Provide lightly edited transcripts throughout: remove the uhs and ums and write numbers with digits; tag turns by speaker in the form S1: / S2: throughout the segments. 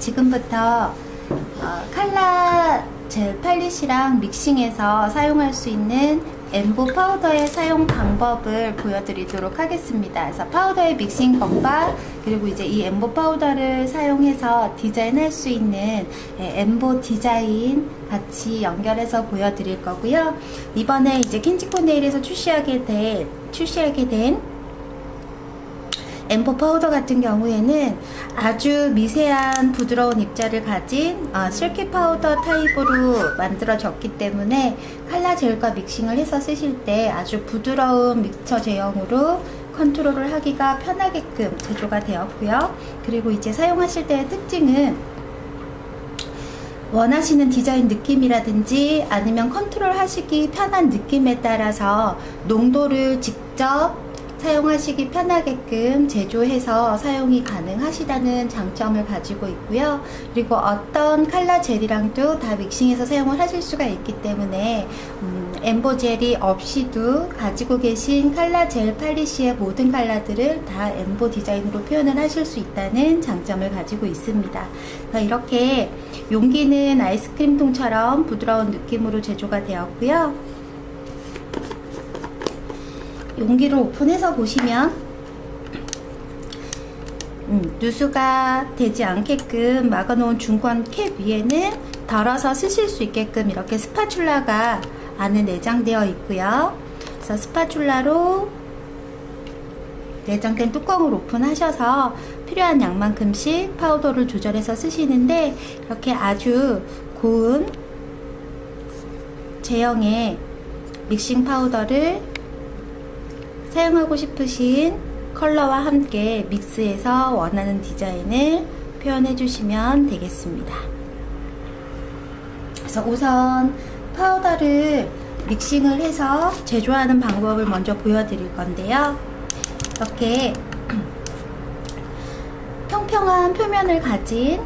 S1: 지금부터 칼라 젤 팔릿이랑 믹싱해서 사용할 수 있는 엠보 파우더의 사용 방법을 보여드리도록 하겠습니다. 그래서 파우더의 믹싱법과 그리고 이제 이 엠보 파우더를 사용해서 디자인할 수 있는 엠보 디자인 같이 연결해서 보여드릴 거고요. 이번에 이제 킨지코 네일에서 출시하게 된 엠보 파우더 같은 경우에는 아주 미세한 부드러운 입자를 가진 실키 파우더 타입으로 만들어졌기 때문에 칼라 젤과 믹싱을 해서 쓰실 때 아주 부드러운 믹처 제형으로 컨트롤을 하기가 편하게끔 제조가 되었고요. 그리고 이제 사용하실 때의 특징은 원하시는 디자인 느낌이라든지 아니면 컨트롤 하시기 편한 느낌에 따라서 농도를 직접 사용하시기 편하게끔 제조해서 사용이 가능하시다는 장점을 가지고 있고요. 그리고 어떤 칼라 젤이랑도 다 믹싱해서 사용을 하실 수가 있기 때문에 엠보 젤이 없이도 가지고 계신 칼라 젤 팔리시의 모든 칼라들을 다 엠보 디자인으로 표현을 하실 수 있다는 장점을 가지고 있습니다. 이렇게 용기는 아이스크림 통처럼 부드러운 느낌으로 제조가 되었고요. 용기를 오픈해서 보시면 누수가 되지 않게끔 막아놓은 중간 캡 위에는 덜어서 쓰실 수 있게끔 이렇게 스파츌라가 안에 내장되어 있고요. 그래서 스파츌라로 내장된 뚜껑을 오픈하셔서 필요한 양만큼씩 파우더를 조절해서 쓰시는데 이렇게 아주 고운 제형의 믹싱 파우더를 사용하고 싶으신 컬러와 함께 믹스해서 원하는 디자인을 표현해 주시면 되겠습니다. 그래서 우선 파우더를 믹싱을 해서 제조하는 방법을 먼저 보여드릴 건데요. 이렇게 평평한 표면을 가진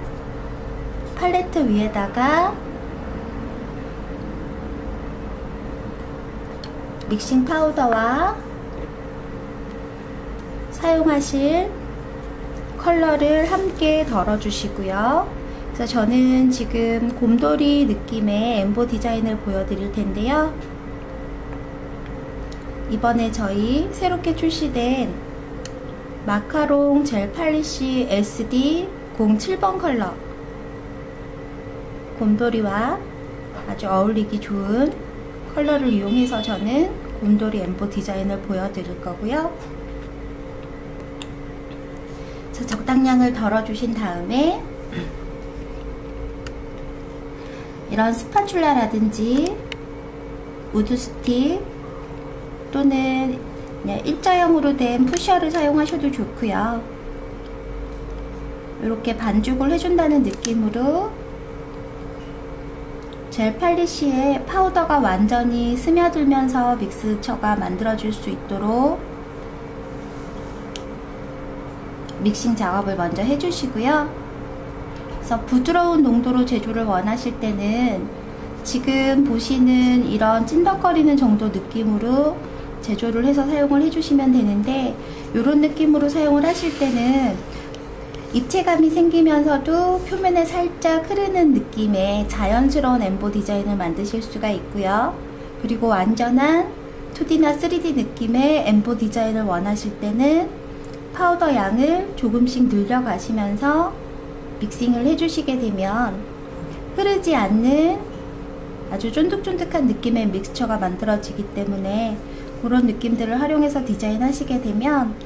S1: 팔레트 위에다가 믹싱 파우더와 사용하실 컬러를 함께 덜어주시고요. 그래서 저는 지금 곰돌이 느낌의 엠보 디자인을 보여드릴 텐데요. 이번에 저희 새롭게 출시된 마카롱 젤 팔리시 SD07번 컬러 곰돌이와 아주 어울리기 좋은 컬러를 이용해서 저는 곰돌이 엠보 디자인을 보여드릴 거고요. 적당량을 덜어주신 다음에 이런 스파츌라라든지 우드 스틱 또는 그냥 일자형으로 된 푸셔를 사용하셔도 좋고요. 이렇게 반죽을 해준다는 느낌으로 젤 팔리시에 파우더가 완전히 스며들면서 믹스처가 만들어질 수 있도록 믹싱 작업을 먼저 해주시고요. 그래서 부드러운 농도로 제조를 원하실 때는 지금 보시는 이런 찐덕거리는 정도 느낌으로 제조를 해서 사용을 해주시면 되는데 이런 느낌으로 사용을 하실 때는 입체감이 생기면서도 표면에 살짝 흐르는 느낌의 자연스러운 엠보 디자인을 만드실 수가 있고요. 그리고 완전한 2D나 3D 느낌의 엠보 디자인을 원하실 때는 파우더 양을 조금씩 늘려가시면서 믹싱을 해주시게 되면 흐르지 않는 아주 쫀득쫀득한 느낌의 믹스처가 만들어지기 때문에 그런 느낌들을 활용해서 디자인하시게 되면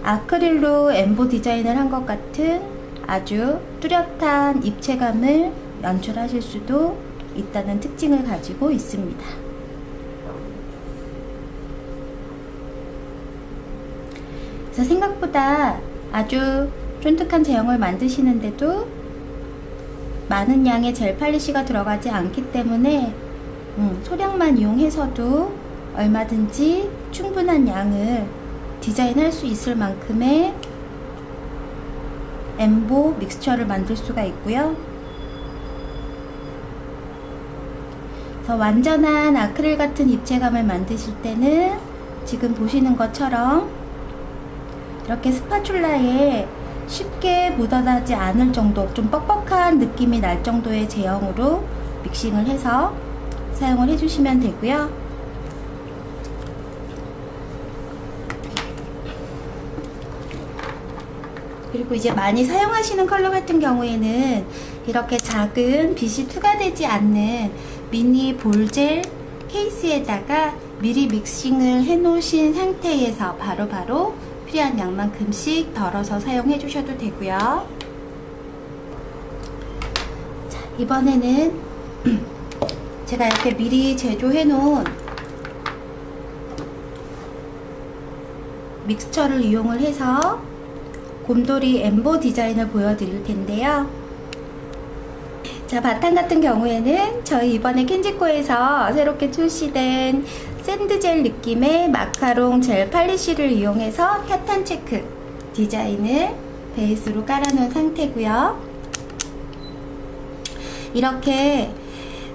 S1: 아크릴로 엠보 디자인을 한 것 같은 아주 뚜렷한 입체감을 연출하실 수도 있다는 특징을 가지고 있습니다. 그래서 생각보다 아주 쫀득한 제형을 만드시는데도 많은 양의 젤 팔리시가 들어가지 않기 때문에 소량만 이용해서도 얼마든지 충분한 양을 디자인할 수 있을 만큼의 엠보 믹스처를 만들 수가 있고요. 그래서 완전한 아크릴 같은 입체감을 만드실 때는 지금 보시는 것처럼 이렇게 스파츌라에 쉽게 묻어나지 않을 정도, 좀 뻑뻑한 느낌이 날 정도의 제형으로 믹싱을 해서 사용을 해주시면 되고요. 그리고 이제 많이 사용하시는 컬러 같은 경우에는 이렇게 작은 빛이 투과되지 않는 미니 볼젤 케이스에다가 미리 믹싱을 해 놓으신 상태에서 바로바로 필요한 양만큼씩 덜어서 사용해 주셔도 되고요. 자, 이번에는 제가 이렇게 미리 제조해 놓은 믹스처를 이용을 해서 곰돌이 엠보 디자인을 보여드릴 텐데요. 자, 바탕 같은 경우에는 저희 이번에 캔지코에서 새롭게 출시된 샌드젤 느낌의 마카롱 젤 팔리쉬를 이용해서 핫한 체크 디자인을 베이스로 깔아놓은 상태고요. 이렇게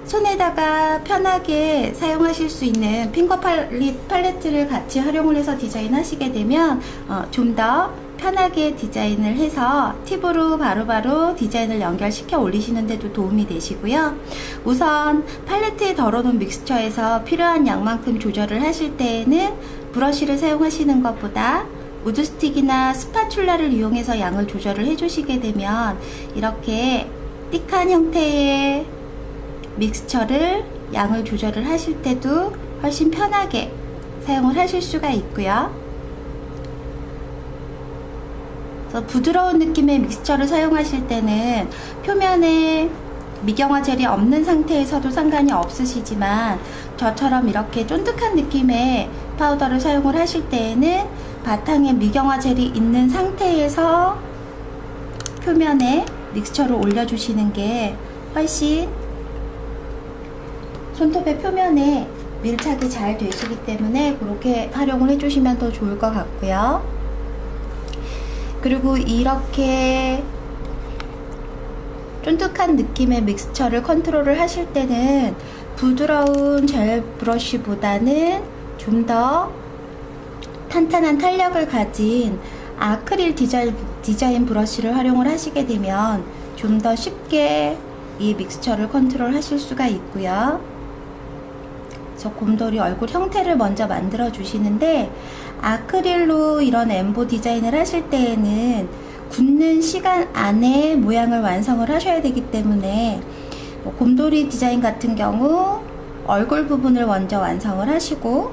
S1: 손에다가 편하게 사용하실 수 있는 핑거 팔레트를 같이 활용을 해서 디자인하시게 되면 좀 더 편하게 디자인을 해서 팁으로 바로바로 디자인을 연결시켜 올리시는 데도 도움이 되시고요. 우선 팔레트에 덜어놓은 믹스처에서 필요한 양만큼 조절을 하실 때에는 브러쉬를 사용하시는 것보다 우드 스틱이나 스파츌라를 이용해서 양을 조절을 해주시게 되면 이렇게 띡한 형태의 믹스처를 양을 조절을 하실 때도 훨씬 편하게 사용을 하실 수가 있고요. 부드러운 느낌의 믹스처를 사용하실 때는 표면에 미경화 젤이 없는 상태에서도 상관이 없으시지만 저처럼 이렇게 쫀득한 느낌의 파우더를 사용을 하실 때에는 바탕에 미경화 젤이 있는 상태에서 표면에 믹스처를 올려주시는 게 훨씬 손톱의 표면에 밀착이 잘 되시기 때문에 그렇게 활용을 해주시면 더 좋을 것 같고요. 그리고 이렇게 쫀득한 느낌의 믹스처를 컨트롤을 하실 때는 부드러운 젤 브러쉬보다는 좀 더 탄탄한 탄력을 가진 아크릴 디자인 브러쉬를 활용을 하시게 되면 좀 더 쉽게 이 믹스처를 컨트롤 하실 수가 있고요. 그래서 곰돌이 얼굴 형태를 먼저 만들어 주시는데 아크릴로 이런 엠보 디자인을 하실 때에는 굳는 시간 안에 모양을 완성을 하셔야 되기 때문에 곰돌이 디자인 같은 경우 얼굴 부분을 먼저 완성을 하시고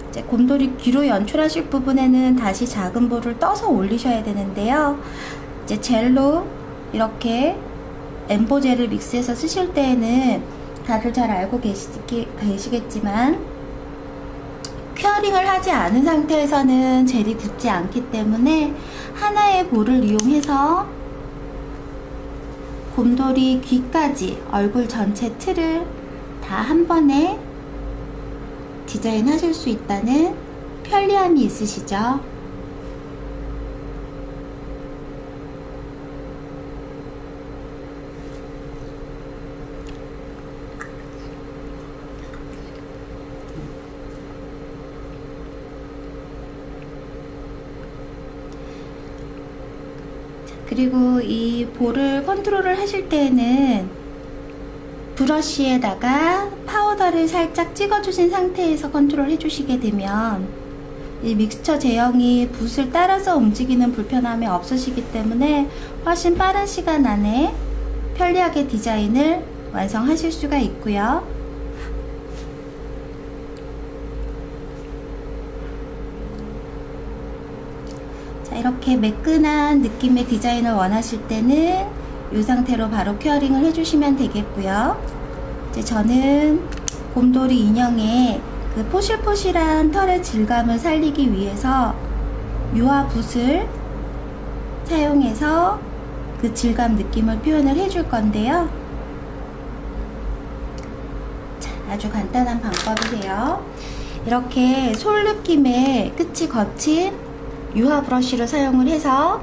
S1: 이제 곰돌이 귀로 연출하실 부분에는 다시 작은 볼을 떠서 올리셔야 되는데요. 이제 젤로 이렇게 엠보 젤을 믹스해서 쓰실 때에는 다들 잘 알고 계시겠지만 큐어링을 하지 않은 상태에서는 젤이 굳지 않기 때문에 하나의 볼을 이용해서 곰돌이 귀까지 얼굴 전체 틀을 다 한 번에 디자인하실 수 있다는 편리함이 있으시죠? 그리고 이 볼을 컨트롤을 하실 때에는 브러쉬에다가 파우더를 살짝 찍어주신 상태에서 컨트롤 해주시게 되면 이 믹스처 제형이 붓을 따라서 움직이는 불편함이 없으시기 때문에 훨씬 빠른 시간 안에 편리하게 디자인을 완성하실 수가 있고요. 이렇게 매끈한 느낌의 디자인을 원하실 때는 이 상태로 바로 큐어링을 해주시면 되겠고요. 이제 저는 곰돌이 인형의 그 포실포실한 털의 질감을 살리기 위해서 유화 붓을 사용해서 그 질감 느낌을 표현을 해줄 건데요. 자, 아주 간단한 방법이에요. 이렇게 솔 느낌의 끝이 거친 유화 브러쉬를 사용을 해서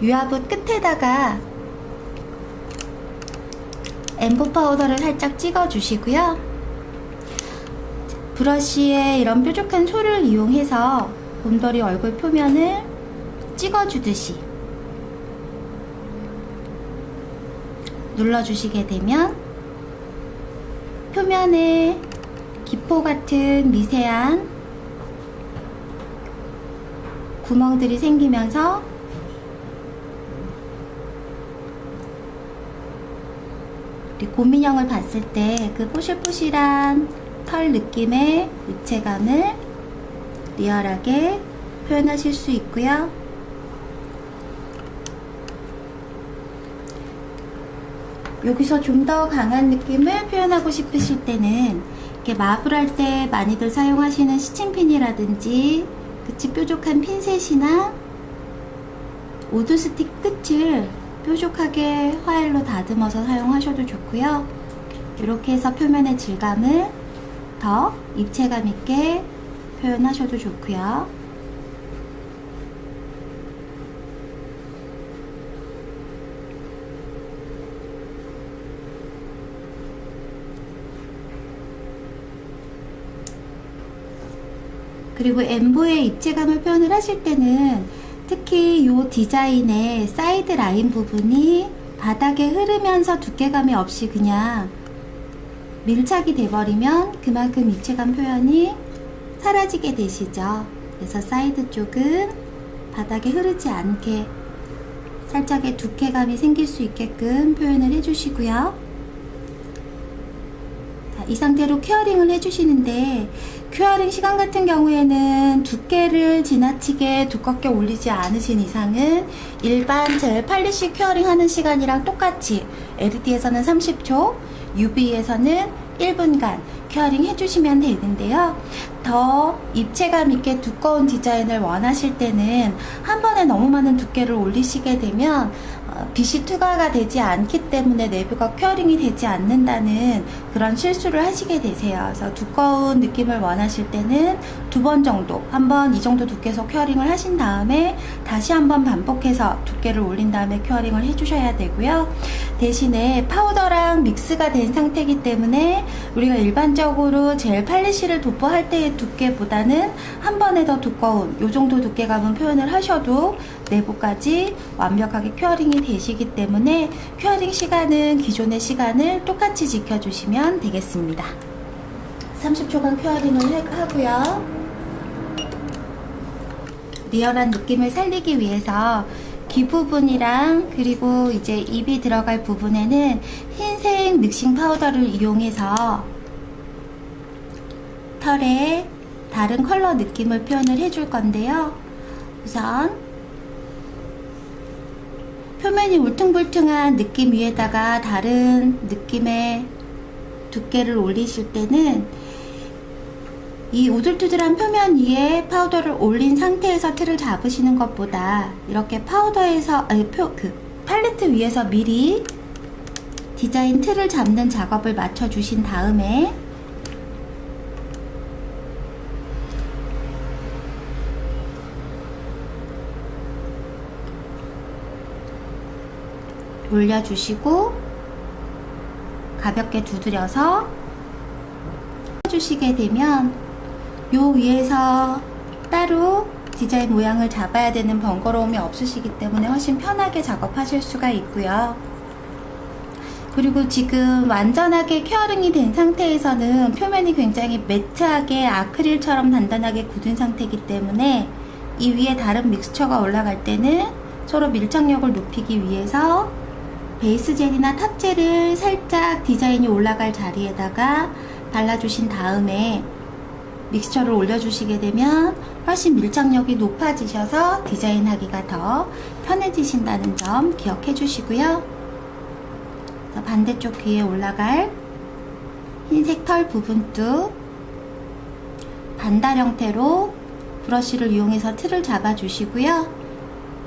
S1: 유화붓 끝에다가 엠보 파우더를 살짝 찍어 주시고요. 브러쉬에 이런 뾰족한 솔을 이용해서 곰돌이 얼굴 표면을 찍어주듯이 눌러주시게 되면 표면에 기포 같은 미세한 구멍들이 생기면서 우리 곰인형을 봤을 때 그 포실포실한 털 느낌의 입체감을 리얼하게 표현하실 수 있고요. 여기서 좀 더 강한 느낌을 표현하고 싶으실 때는 이렇게 마블할 때 많이들 사용하시는 시침핀이라든지 끝이 뾰족한 핀셋이나 우드 스틱 끝을 뾰족하게 화일로 다듬어서 사용하셔도 좋고요. 이렇게 해서 표면의 질감을 더 입체감 있게 표현하셔도 좋고요. 그리고 엠보의 입체감을 표현을 하실 때는 특히 이 디자인의 사이드 라인 부분이 바닥에 흐르면서 두께감이 없이 그냥 밀착이 돼버리면 그만큼 입체감 표현이 사라지게 되시죠. 그래서 사이드 쪽은 바닥에 흐르지 않게 살짝의 두께감이 생길 수 있게끔 표현을 해주시고요. 이 상태로 큐어링을 해주시는데, 큐어링 시간 같은 경우에는 두께를 지나치게 두껍게 올리지 않으신 이상은 일반 젤 팔리시 큐어링 하는 시간이랑 똑같이 LED에서는 30초, UV에서는 1분간 큐어링 해주시면 되는데요. 더 입체감 있게 두꺼운 디자인을 원하실 때는 한 번에 너무 많은 두께를 올리시게 되면 빛이 투과가 되지 않기 때문에 내부가 큐어링이 되지 않는다는 그런 실수를 하시게 되세요. 그래서 두꺼운 느낌을 원하실 때는 2번 정도, 한 번 이 정도 두께에서 큐어링을 하신 다음에 다시 한번 반복해서 두께를 올린 다음에 큐어링을 해주셔야 되고요. 대신에 파우더랑 믹스가 된 상태이기 때문에 우리가 일반적으로 젤 팔리시를 도포할 때의 두께보다는 한 번에 더 두꺼운 이 정도 두께감은 표현을 하셔도 내부까지 완벽하게 큐어링이 되시기 때문에 큐어링 시간은 기존의 시간을 똑같이 지켜주시면 되겠습니다. 30초간 큐어링을 하고요. 리얼한 느낌을 살리기 위해서 귀 부분이랑 그리고 이제 입이 들어갈 부분에는 흰색 믹싱 파우더를 이용해서 털에 다른 컬러 느낌을 표현을 해줄 건데요. 우선 표면이 울퉁불퉁한 느낌 위에다가 다른 느낌의 두께를 올리실 때는 이 우들투들한 표면 위에 파우더를 올린 상태에서 틀을 잡으시는 것보다 이렇게 파우더에서 팔레트 위에서 미리 디자인 틀을 잡는 작업을 맞춰 주신 다음에 올려주시고 가볍게 두드려서 주시게 되면 요 위에서 따로 디자인 모양을 잡아야 되는 번거로움이 없으시기 때문에 훨씬 편하게 작업하실 수가 있고요. 그리고 지금 완전하게 큐어링이 된 상태에서는 표면이 굉장히 매트하게 아크릴처럼 단단하게 굳은 상태이기 때문에 이 위에 다른 믹스처가 올라갈 때는 서로 밀착력을 높이기 위해서 베이스 젤이나 탑 젤을 살짝 디자인이 올라갈 자리에다가 발라주신 다음에 믹스처를 올려주시게 되면 훨씬 밀착력이 높아지셔서 디자인하기가 더 편해지신다는 점 기억해 주시고요. 반대쪽 귀에 올라갈 흰색 털 부분도 반달 형태로 브러쉬를 이용해서 틀을 잡아 주시고요.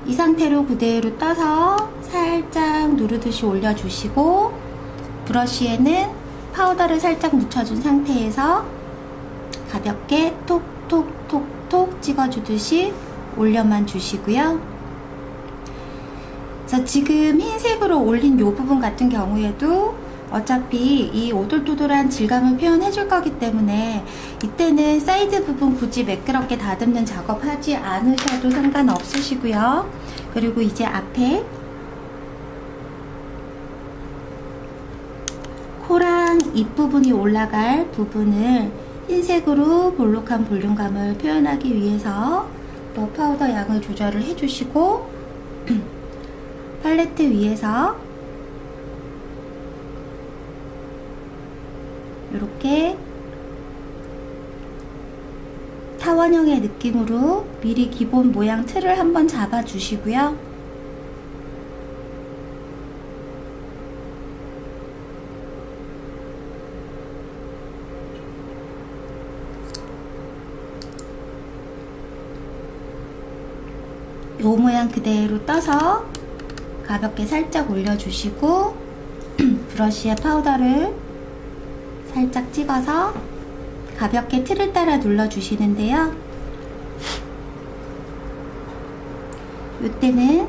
S1: 이 상태로 그대로 떠서 살짝 누르듯이 올려주시고 브러쉬에는 파우더를 살짝 묻혀준 상태에서 가볍게 톡톡톡톡 찍어주듯이 올려만 주시고요. 그래서 지금 흰색으로 올린 이 부분 같은 경우에도 어차피 이 오돌토돌한 질감을 표현해 줄 거기 때문에 이때는 사이드 부분 굳이 매끄럽게 다듬는 작업 하지 않으셔도 상관없으시고요. 그리고 이제 앞에 코랑 입 부분이 올라갈 부분을 흰색으로 볼록한 볼륨감을 표현하기 위해서 또 파우더 양을 조절을 해주시고 팔레트 위에서 이렇게 타원형의 느낌으로 미리 기본 모양 틀을 한번 잡아 주시고요. 요 모양 그대로 떠서 가볍게 살짝 올려주시고 브러쉬에 파우더를 살짝 찍어서 가볍게 틀을 따라 눌러주시는데요. 이때는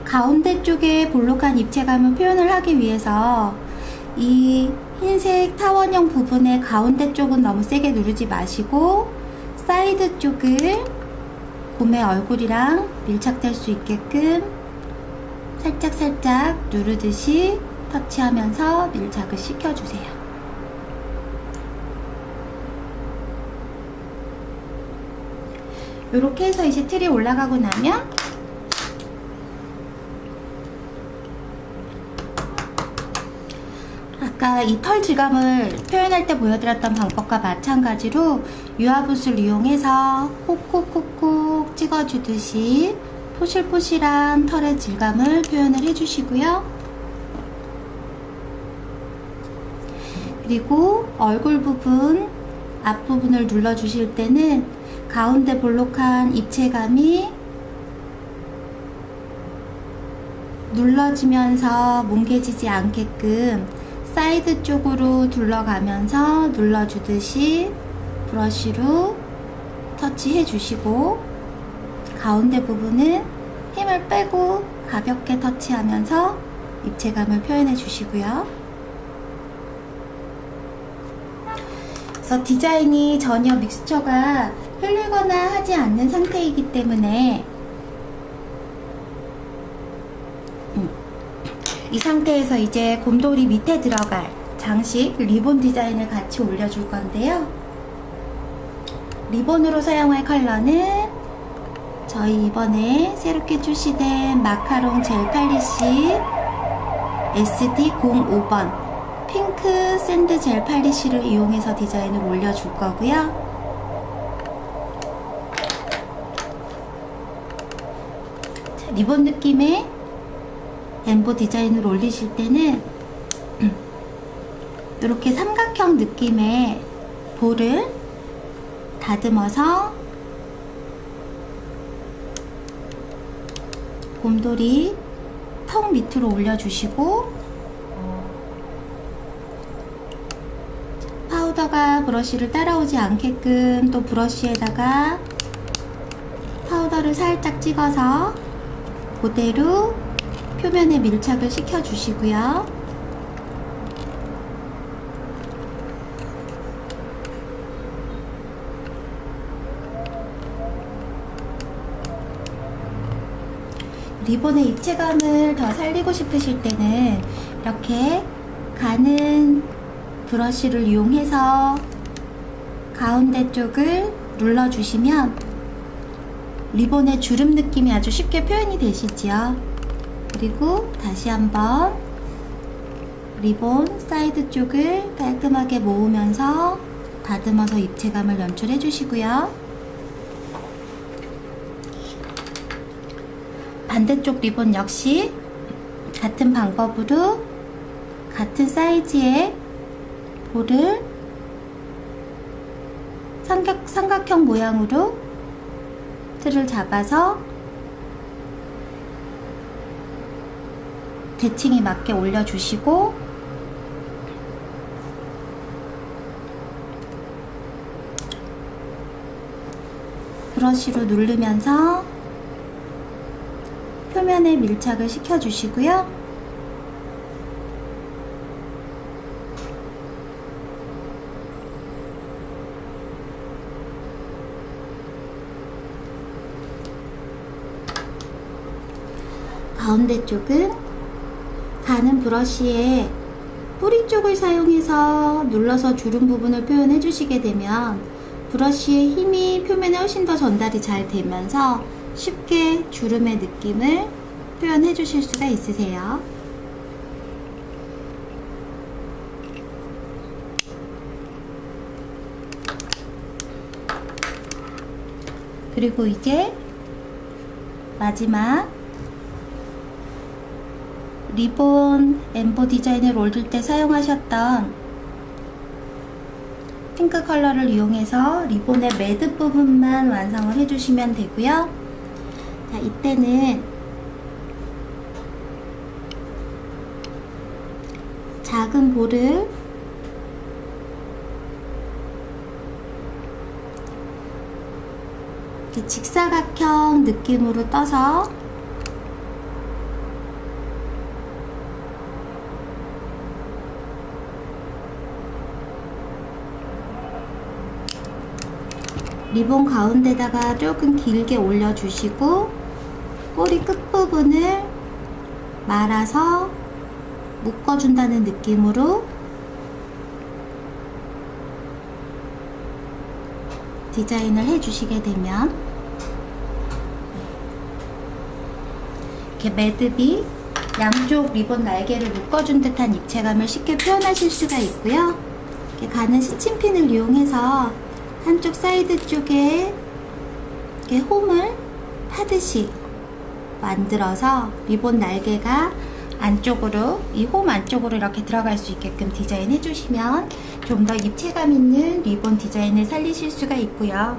S1: 가운데 쪽에 볼록한 입체감을 표현을 하기 위해서 이 흰색 타원형 부분의 가운데 쪽은 너무 세게 누르지 마시고 사이드 쪽을 곰의 얼굴이랑 밀착될 수 있게끔 살짝살짝 누르듯이 터치하면서 밀착을 시켜주세요. 이렇게 해서 이제 틀이 올라가고 나면 아까 이 털 질감을 표현할 때 보여드렸던 방법과 마찬가지로 유화붓을 이용해서 콕콕콕콕 찍어주듯이 포실포실한 털의 질감을 표현을 해주시고요. 그리고 얼굴 부분, 앞부분을 눌러주실 때는 가운데 볼록한 입체감이 눌러지면서 뭉개지지 않게끔 사이드 쪽으로 둘러가면서 눌러주듯이 브러쉬로 터치해 주시고 가운데 부분은 힘을 빼고 가볍게 터치하면서 입체감을 표현해 주시고요. 그래서 디자인이 전혀 믹스처가 흘리거나 하지 않는 상태이기 때문에 이 상태에서 이제 곰돌이 밑에 들어갈 장식 리본 디자인을 같이 올려줄 건데요. 리본으로 사용할 컬러는 저희 이번에 새롭게 출시된 마카롱 젤 팔리시 SD05번 핑크 샌드 젤 팔리시를 이용해서 디자인을 올려줄 거고요. 자, 리본 느낌의 엠보 디자인을 올리실 때는 이렇게 삼각형 느낌의 볼을 다듬어서 곰돌이 턱 밑으로 올려주시고 파우더가 브러쉬를 따라오지 않게끔 또 브러쉬에다가 파우더를 살짝 찍어서 그대로 표면에 밀착을 시켜 주시고요. 리본의 입체감을 더 살리고 싶으실 때는 이렇게 가는 브러쉬를 이용해서 가운데 쪽을 눌러주시면 리본의 주름 느낌이 아주 쉽게 표현이 되시지요. 그리고 다시 한번 리본 사이드 쪽을 깔끔하게 모으면서 다듬어서 입체감을 연출해 주시고요. 반대쪽 리본 역시 같은 방법으로 같은 사이즈의 볼을 삼각형 모양으로 틀을 잡아서 대칭에 맞게 올려주시고 브러쉬로 누르면서 표면에 밀착을 시켜주시고요. 가운데 쪽은 가는 브러쉬에 뿌리 쪽을 사용해서 눌러서 주름 부분을 표현해 주시게 되면 브러쉬의 힘이 표면에 훨씬 더 전달이 잘 되면서 쉽게 주름의 느낌을 표현해 주실 수가 있으세요. 그리고 이제 마지막 리본 엠보 디자인을 올릴 때 사용하셨던 핑크 컬러를 이용해서 리본의 매듭 부분만 완성을 해주시면 되고요. 자, 이때는 작은 볼을 이렇게 직사각형 느낌으로 떠서 리본 가운데다가 조금 길게 올려주시고 꼬리 끝부분을 말아서 묶어준다는 느낌으로 디자인을 해주시게 되면 이렇게 매듭이 양쪽 리본 날개를 묶어준 듯한 입체감을 쉽게 표현하실 수가 있고요. 이렇게 가는 스친핀을 이용해서 한쪽 사이드 쪽에 이렇게 홈을 파듯이 만들어서 리본 날개가 안쪽으로, 이 홈 안쪽으로 이렇게 들어갈 수 있게끔 디자인 해주시면 좀 더 입체감 있는 리본 디자인을 살리실 수가 있고요.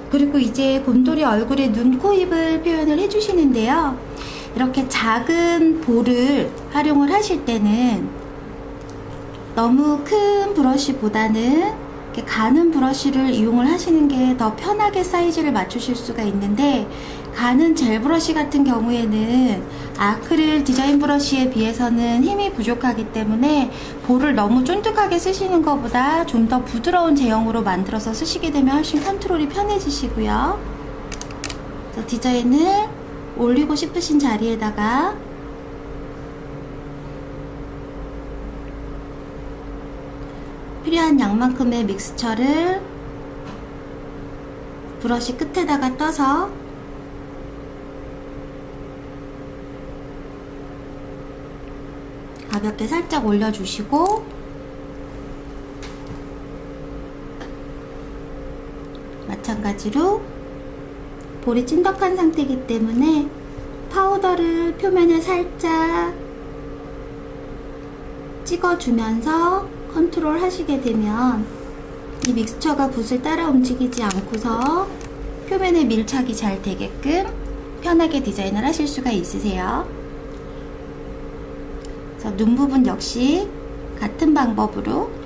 S1: 그리고 이제 곰돌이 얼굴에 눈, 코, 입을 표현을 해주시는데요. 이렇게 작은 볼을 활용을 하실 때는 너무 큰 브러쉬보다는 이렇게 가는 브러쉬를 이용을 하시는 게 더 편하게 사이즈를 맞추실 수가 있는데, 가는 젤 브러쉬 같은 경우에는 아크릴 디자인 브러쉬에 비해서는 힘이 부족하기 때문에 볼을 너무 쫀득하게 쓰시는 것보다 좀 더 부드러운 제형으로 만들어서 쓰시게 되면 훨씬 컨트롤이 편해지시고요. 그래서 디자인을 올리고 싶으신 자리에다가 필요한 양만큼의 믹스처를 브러쉬 끝에다가 떠서 가볍게 살짝 올려주시고, 마찬가지로 볼이 찐덕한 상태이기 때문에 파우더를 표면에 살짝 찍어주면서 컨트롤 하시게 되면 이 믹스처가 붓을 따라 움직이지 않고서 표면에 밀착이 잘 되게끔 편하게 디자인을 하실 수가 있으세요. 그래서 눈 부분 역시 같은 방법으로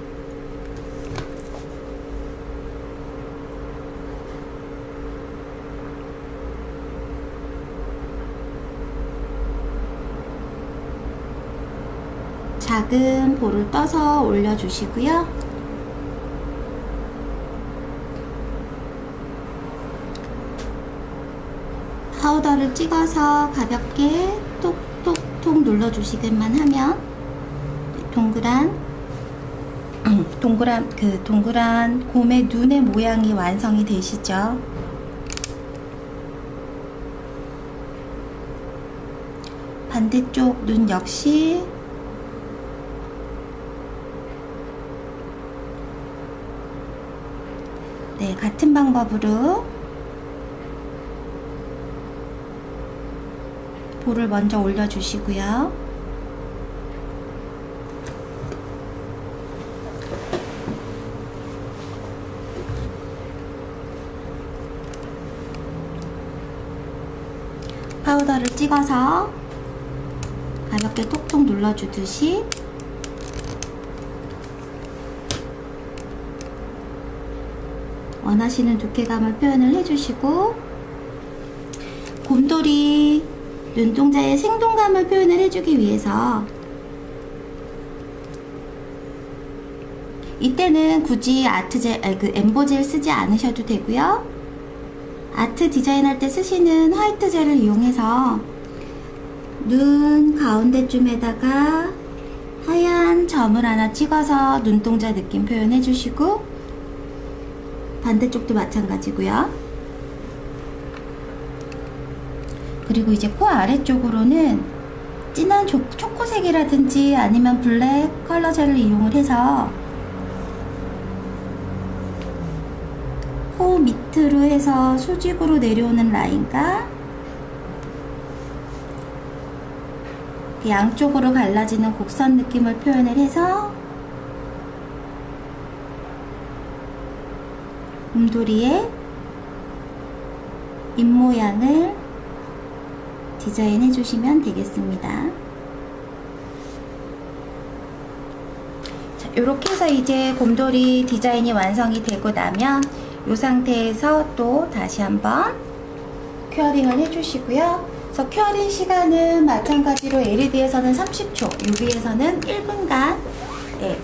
S1: 작은 볼을 떠서 올려주시고요. 파우더를 찍어서 가볍게 톡톡톡 눌러주시기만 하면 동그란 곰의 눈의 모양이 완성이 되시죠. 반대쪽 눈 역시 같은 방법으로 볼을 먼저 올려주시고요. 파우더를 찍어서 가볍게 톡톡 눌러주듯이 원하시는 두께감을 표현을 해주시고, 곰돌이 눈동자의 생동감을 표현을 해주기 위해서 이때는 굳이 엠보젤 쓰지 않으셔도 되고요. 아트 디자인 할 때 쓰시는 화이트 젤을 이용해서 눈 가운데쯤에다가 하얀 점을 하나 찍어서 눈동자 느낌 표현해 주시고, 반대쪽도 마찬가지고요. 그리고 이제 코 아래쪽으로는 진한 초코색이라든지 아니면 블랙 컬러 젤을 이용을 해서 코 밑으로 해서 수직으로 내려오는 라인과 양쪽으로 갈라지는 곡선 느낌을 표현을 해서 곰돌이의 입모양을 디자인해 주시면 되겠습니다. 자, 이렇게 해서 이제 곰돌이 디자인이 완성이 되고 나면 이 상태에서 또 다시 한번 큐어링을 해주시고요. 그래서 큐어링 시간은 마찬가지로 LED에서는 30초, UV에서는 1분간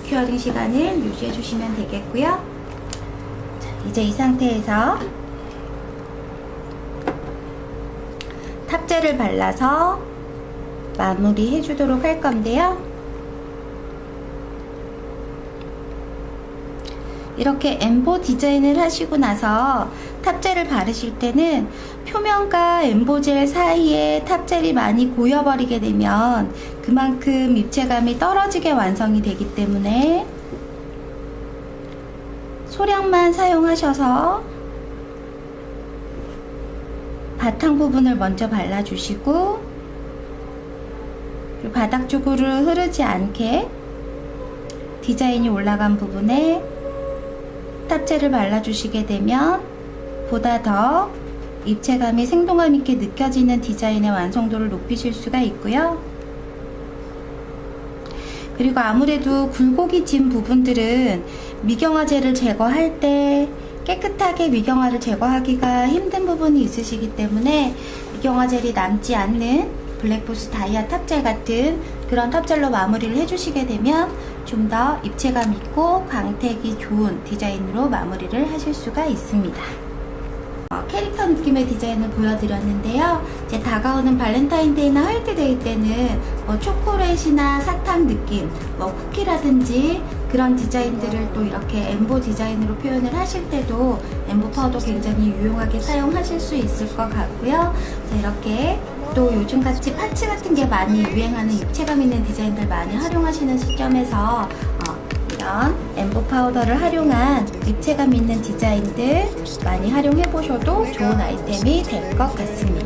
S1: 큐어링 시간을 유지해 주시면 되겠고요. 자, 이제 이 상태에서 탑재를 발라서 마무리 해주도록 할 건데요. 이렇게 엠보 디자인을 하시고 나서 탑젤을 바르실 때는 표면과 엠보젤 사이에 탑젤이 많이 고여버리게 되면 그만큼 입체감이 떨어지게 완성이 되기 때문에 소량만 사용하셔서 바탕 부분을 먼저 발라주시고, 그리고 바닥 쪽으로 흐르지 않게 디자인이 올라간 부분에 탑재를 발라주시게 되면 보다 더 입체감이 생동감 있게 느껴지는 디자인의 완성도를 높이실 수가 있고요. 그리고 아무래도 굴곡이 진 부분들은 미경화제를 제거할 때 깨끗하게 미경화를 제거하기가 힘든 부분이 있으시기 때문에 미경화 젤이 남지 않는 블랙보스 다이아 탑젤 같은 그런 탑젤로 마무리를 해주시게 되면 좀 더 입체감 있고 광택이 좋은 디자인으로 마무리를 하실 수가 있습니다. 캐릭터 느낌의 디자인을 보여드렸는데요. 이제 다가오는 발렌타인데이나 화이트데이 때는 초콜릿이나 사탕 느낌, 쿠키라든지 그런 디자인들을 또 이렇게 엠보 디자인으로 표현을 하실 때도 엠보 파우더 굉장히 유용하게 사용하실 수 있을 것 같고요. 자, 이렇게 또 요즘같이 파츠 같은 게 많이 유행하는 입체감 있는 디자인들 많이 활용하시는 시점에서 이런 엠보 파우더를 활용한 입체감 있는 디자인들 많이 활용해 보셔도 좋은 아이템이 될 것 같습니다.